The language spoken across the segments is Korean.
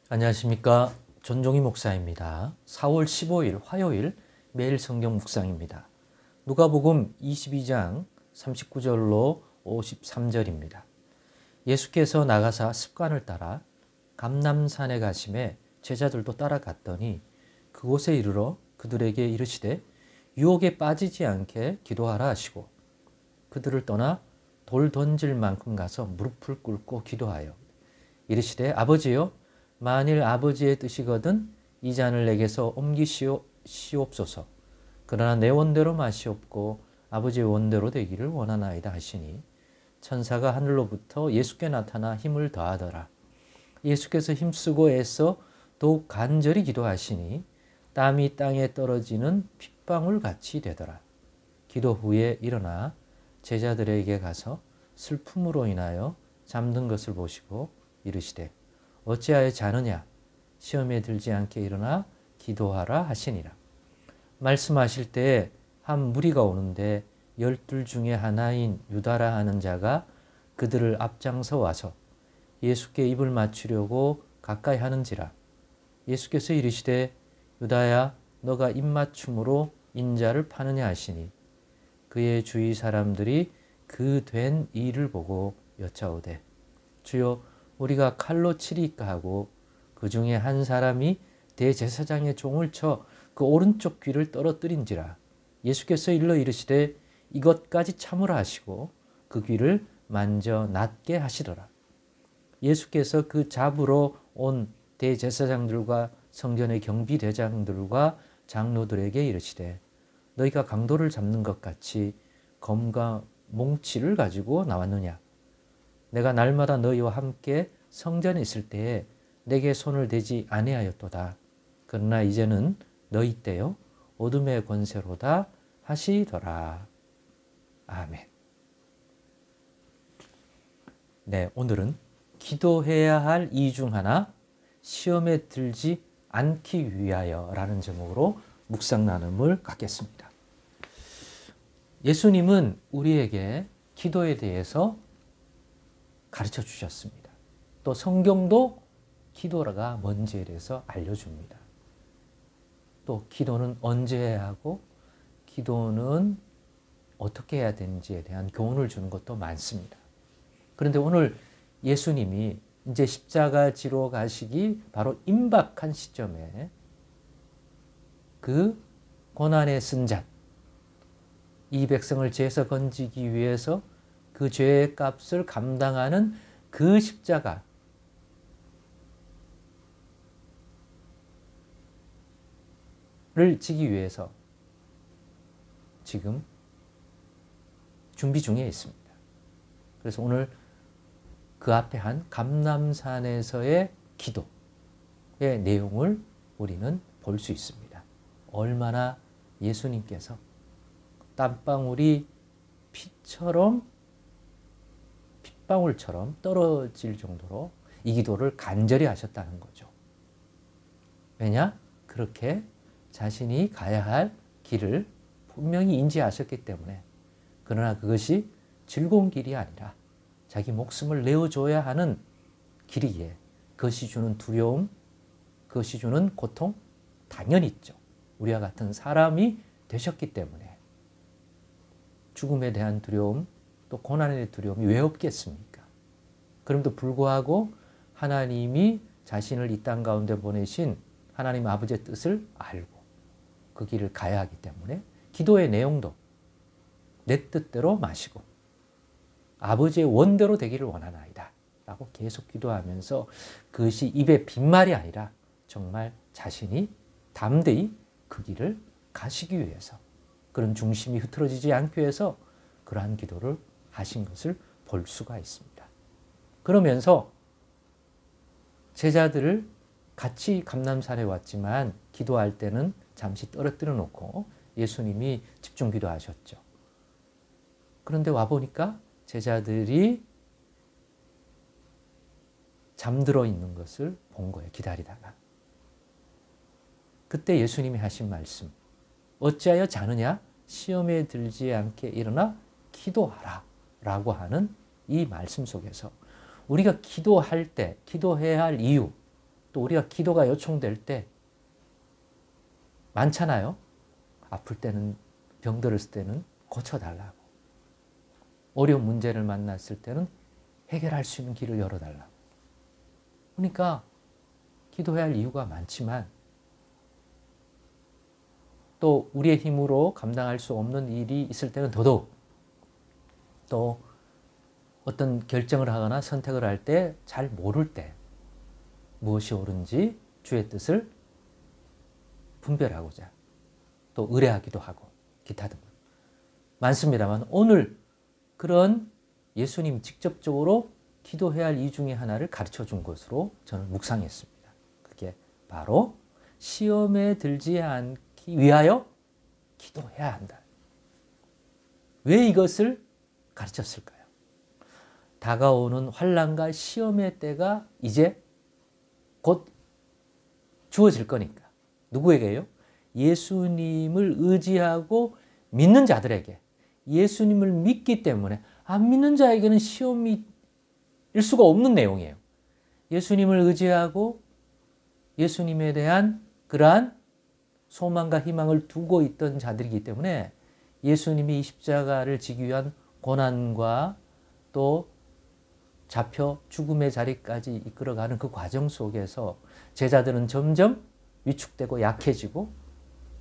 안녕하십니까. 전종희 목사입니다. 4월 15일 화요일 매일 성경 묵상입니다. 누가복음 22장 39절로 53절입니다. 예수께서 나가사 습관을 따라 감람산에 가심에 제자들도 따라갔더니 그곳에 이르러 그들에게 이르시되 유혹에 빠지지 않게 기도하라 하시고 그들을 떠나 돌 던질 만큼 가서 무릎을 꿇고 기도하여 이르시되 아버지여 만일 아버지의 뜻이거든 이 잔을 내게서 옮기시옵소서. 그러나 내 원대로 마시옵고 아버지의 원대로 되기를 원하나이다 하시니 천사가 하늘로부터 예수께 나타나 힘을 더하더라. 예수께서 힘쓰고 애써 더욱 간절히 기도하시니 땀이 땅에 떨어지는 핏방울 같이 되더라. 기도 후에 일어나 제자들에게 가서 슬픔으로 인하여 잠든 것을 보시고 이르시되 어찌하여 자느냐 시험에 들지 않게 일어나 기도하라 하시니라. 말씀하실 때에 한 무리가 오는데 12 중에 하나인 유다라 하는 자가 그들을 앞장서 와서 예수께 입을 맞추려고 가까이 하는지라. 예수께서 이르시되 유다야 너가 입맞춤으로 인자를 파느냐 하시니 그의 주위 사람들이 그 된 일을 보고 여짜오되 주여 우리가 칼로 치리까 하고 그 중에 한 사람이 대제사장의 종을 쳐 그 오른쪽 귀를 떨어뜨린지라. 예수께서 일러 이르시되 이것까지 참으라 하시고 그 귀를 만져 낫게 하시더라. 예수께서 그 잡으러 온 대제사장들과 성전의 경비대장들과 장로들에게 이르시되 너희가 강도를 잡는 것 같이 검과 몽치를 가지고 나왔느냐. 내가 날마다 너희와 함께 성전에 있을 때에 내게 손을 대지 아니하였도다. 그러나 이제는 너희 때요 어둠의 권세로다 하시더라. 아멘. 네, 오늘은 기도해야 할 이유 중 하나 시험에 들지 않기 위하여 라는 제목으로 묵상 나눔을 갖겠습니다. 예수님은 우리에게 기도에 대해서 가르쳐 주셨습니다. 또 성경도 기도가 뭔지에 대해서 알려줍니다. 또 기도는 언제 해야 하고 기도는 어떻게 해야 되는지에 대한 교훈을 주는 것도 많습니다. 그런데 오늘 예수님이 이제 십자가 지러 가시기 바로 임박한 시점에 그 고난의 승자, 이 백성을 죄에서 건지기 위해서 그 죄의 값을 감당하는 그 십자가를 지기 위해서 지금 준비 중에 있습니다. 그래서 오늘 그 앞에 한 감람산에서의 기도의 내용을 우리는 볼 수 있습니다. 얼마나 예수님께서 땀방울이 핏방울처럼 떨어질 정도로 이 기도를 간절히 하셨다는 거죠. 왜냐? 그렇게 자신이 가야 할 길을 분명히 인지하셨기 때문에. 그러나 그것이 즐거운 길이 아니라 자기 목숨을 내어줘야 하는 길이기에 그것이 주는 두려움, 그것이 주는 고통 당연히 있죠. 우리와 같은 사람이 되셨기 때문에. 죽음에 대한 두려움, 또 고난에 대한 두려움이 왜 없겠습니까? 그럼에도 불구하고 하나님이 자신을 이 땅 가운데 보내신 하나님 아버지의 뜻을 알고 그 길을 가야 하기 때문에 기도의 내용도 내 뜻대로 마시고 아버지의 원대로 되기를 원하나이다 라고 계속 기도하면서 그것이 입의 빈말이 아니라 정말 자신이 담대히 그 길을 가시기 위해서 그런 중심이 흐트러지지 않기 위해서 그러한 기도를 하신 것을 볼 수가 있습니다. 그러면서 제자들을 같이 감람산에 왔지만 기도할 때는 잠시 떨어뜨려 놓고 예수님이 집중 기도하셨죠. 그런데 와보니까 제자들이 잠들어 있는 것을 본 거예요. 기다리다가. 그때 예수님이 하신 말씀, 어찌하여 자느냐? 시험에 들지 않게 일어나 기도하라 라고 하는 이 말씀 속에서 우리가 기도할 때, 기도해야 할 이유, 또 우리가 기도가 요청될 때 많잖아요. 아플 때는, 병들었을 때는 고쳐달라고. 어려운 문제를 만났을 때는 해결할 수 있는 길을 열어달라고. 그러니까 기도해야 할 이유가 많지만 또 우리의 힘으로 감당할 수 없는 일이 있을 때는 더더욱, 또 어떤 결정을 하거나 선택을 할 때 잘 모를 때 무엇이 옳은지 주의 뜻을 분별하고자 또 의뢰하기도 하고 기타 등등 많습니다만, 오늘 그런 예수님 직접적으로 기도해야 할 이유 중에 하나를 가르쳐 준 것으로 저는 묵상했습니다. 그게 바로 시험에 들지 않기 위하여 기도해야 한다. 왜 이것을 가르쳤을까요? 다가오는 환난과 시험의 때가 이제 곧 주어질 거니까. 누구에게요? 예수님을 의지하고 믿는 자들에게. 예수님을 믿기 때문에 안 믿는 자에게는 시험이 일 수가 없는 내용이에요. 예수님을 의지하고 예수님에 대한 그러한 소망과 희망을 두고 있던 자들이기 때문에 예수님이 이 십자가를 지기 위한 고난과 또 잡혀 죽음의 자리까지 이끌어가는 그 과정 속에서 제자들은 점점 위축되고 약해지고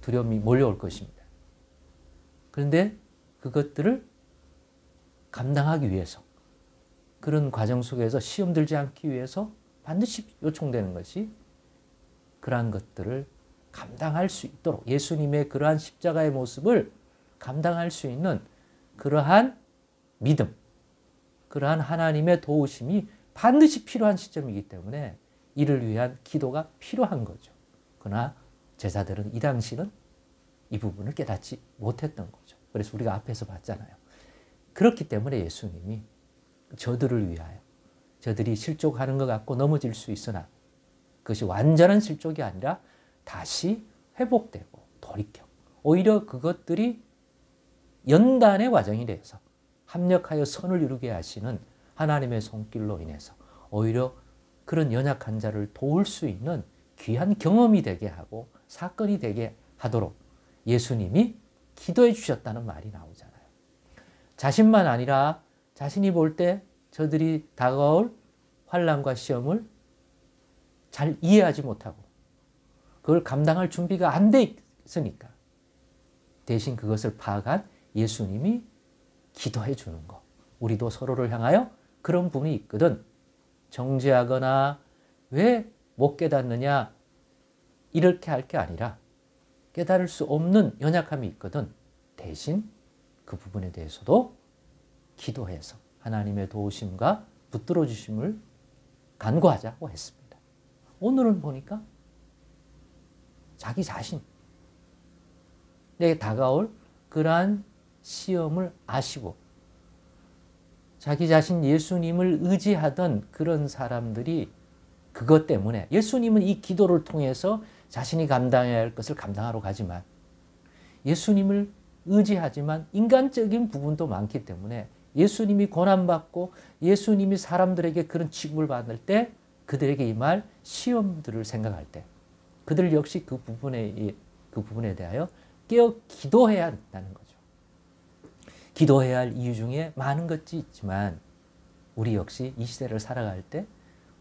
두려움이 몰려올 것입니다. 그런데 그것들을 감당하기 위해서, 그런 과정 속에서 시험 들지 않기 위해서 반드시 요청되는 것이 그러한 것들을 감당할 수 있도록, 예수님의 그러한 십자가의 모습을 감당할 수 있는 그러한 믿음, 그러한 하나님의 도우심이 반드시 필요한 시점이기 때문에 이를 위한 기도가 필요한 거죠. 그러나 제자들은 이 당시는 이 부분을 깨닫지 못했던 거죠. 그래서 우리가 앞에서 봤잖아요. 그렇기 때문에 예수님이 저들을 위하여, 저들이 실족하는 것 같고 넘어질 수 있으나 그것이 완전한 실족이 아니라 다시 회복되고 돌이켜, 오히려 그것들이 연단의 과정이 돼서 합력하여 선을 이루게 하시는 하나님의 손길로 인해서 오히려 그런 연약한 자를 도울 수 있는 귀한 경험이 되게 하고 사건이 되게 하도록 예수님이 기도해 주셨다는 말이 나오잖아요. 자신만 아니라 자신이 볼 때 저들이 다가올 환난과 시험을 잘 이해하지 못하고 그걸 감당할 준비가 안 돼 있으니까 대신 그것을 파악한 예수님이 기도해 주는 거. 우리도 서로를 향하여 그런 부분이 있거든. 정죄하거나 왜 못 깨닫느냐 이렇게 할 게 아니라 깨달을 수 없는 연약함이 있거든. 대신 그 부분에 대해서도 기도해서 하나님의 도우심과 붙들어 주심을 간구하자고 했습니다. 오늘은 보니까 자기 자신, 내게 다가올 그러한 시험을 아시고 자기 자신 예수님을 의지하던 그런 사람들이 그것 때문에, 예수님은 이 기도를 통해서 자신이 감당해야 할 것을 감당하러 가지만 예수님을 의지하지만 인간적인 부분도 많기 때문에 예수님이 고난받고 예수님이 사람들에게 그런 취급을 받을 때 그들에게 임할 시험들을 생각할 때 그들 역시 그 부분에 대하여 깨어 기도해야 한다는 거죠. 기도해야 할 이유 중에 많은 것이 있지만 우리 역시 이 시대를 살아갈 때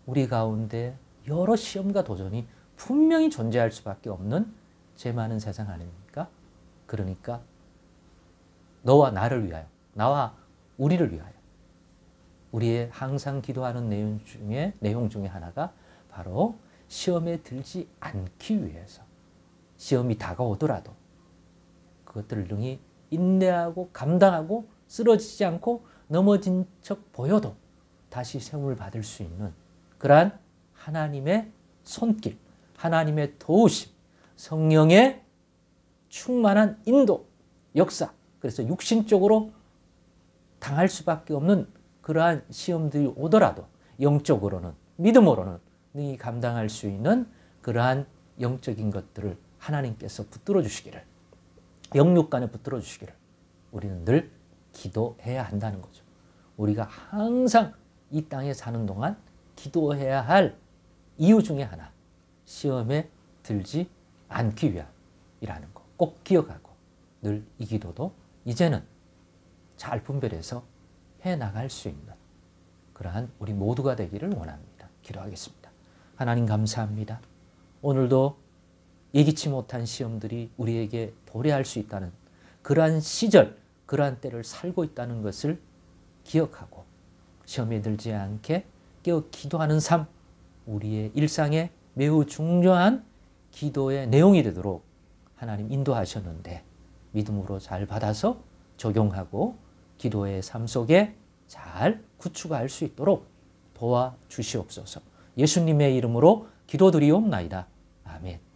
우리 가운데 여러 시험과 도전이 분명히 존재할 수밖에 없는 죄 많은 세상 아닙니까? 그러니까 너와 나를 위하여, 나와 우리를 위하여 우리의 항상 기도하는 내용 중에 하나가 바로 시험에 들지 않기 위해서, 시험이 다가오더라도 그것들을 능히 인내하고 감당하고 쓰러지지 않고 넘어진 척 보여도 다시 세움을 받을 수 있는 그러한 하나님의 손길, 하나님의 도우심, 성령의 충만한 인도, 역사, 그래서 육신적으로 당할 수밖에 없는 그러한 시험들이 오더라도 영적으로는, 믿음으로는 능히 감당할 수 있는 그러한 영적인 것들을 하나님께서 붙들어 주시기를, 영육간에 붙들어 주시기를 우리는 늘 기도해야 한다는 거죠. 우리가 항상 이 땅에 사는 동안 기도해야 할 이유 중에 하나, 시험에 들지 않기 위함이라는 거 꼭 기억하고 늘 이 기도도 이제는 잘 분별해서 해나갈 수 있는 그러한 우리 모두가 되기를 원합니다. 기도하겠습니다. 하나님 감사합니다. 오늘도 예기치 못한 시험들이 우리에게 도래할 수 있다는 그러한 시절, 그러한 때를 살고 있다는 것을 기억하고 시험에 들지 않게 깨어 기도하는 삶, 우리의 일상에 매우 중요한 기도의 내용이 되도록 하나님 인도하셨는데 믿음으로 잘 받아서 적용하고 기도의 삶 속에 잘 구축할 수 있도록 도와주시옵소서. 예수님의 이름으로 기도드리옵나이다. 아멘.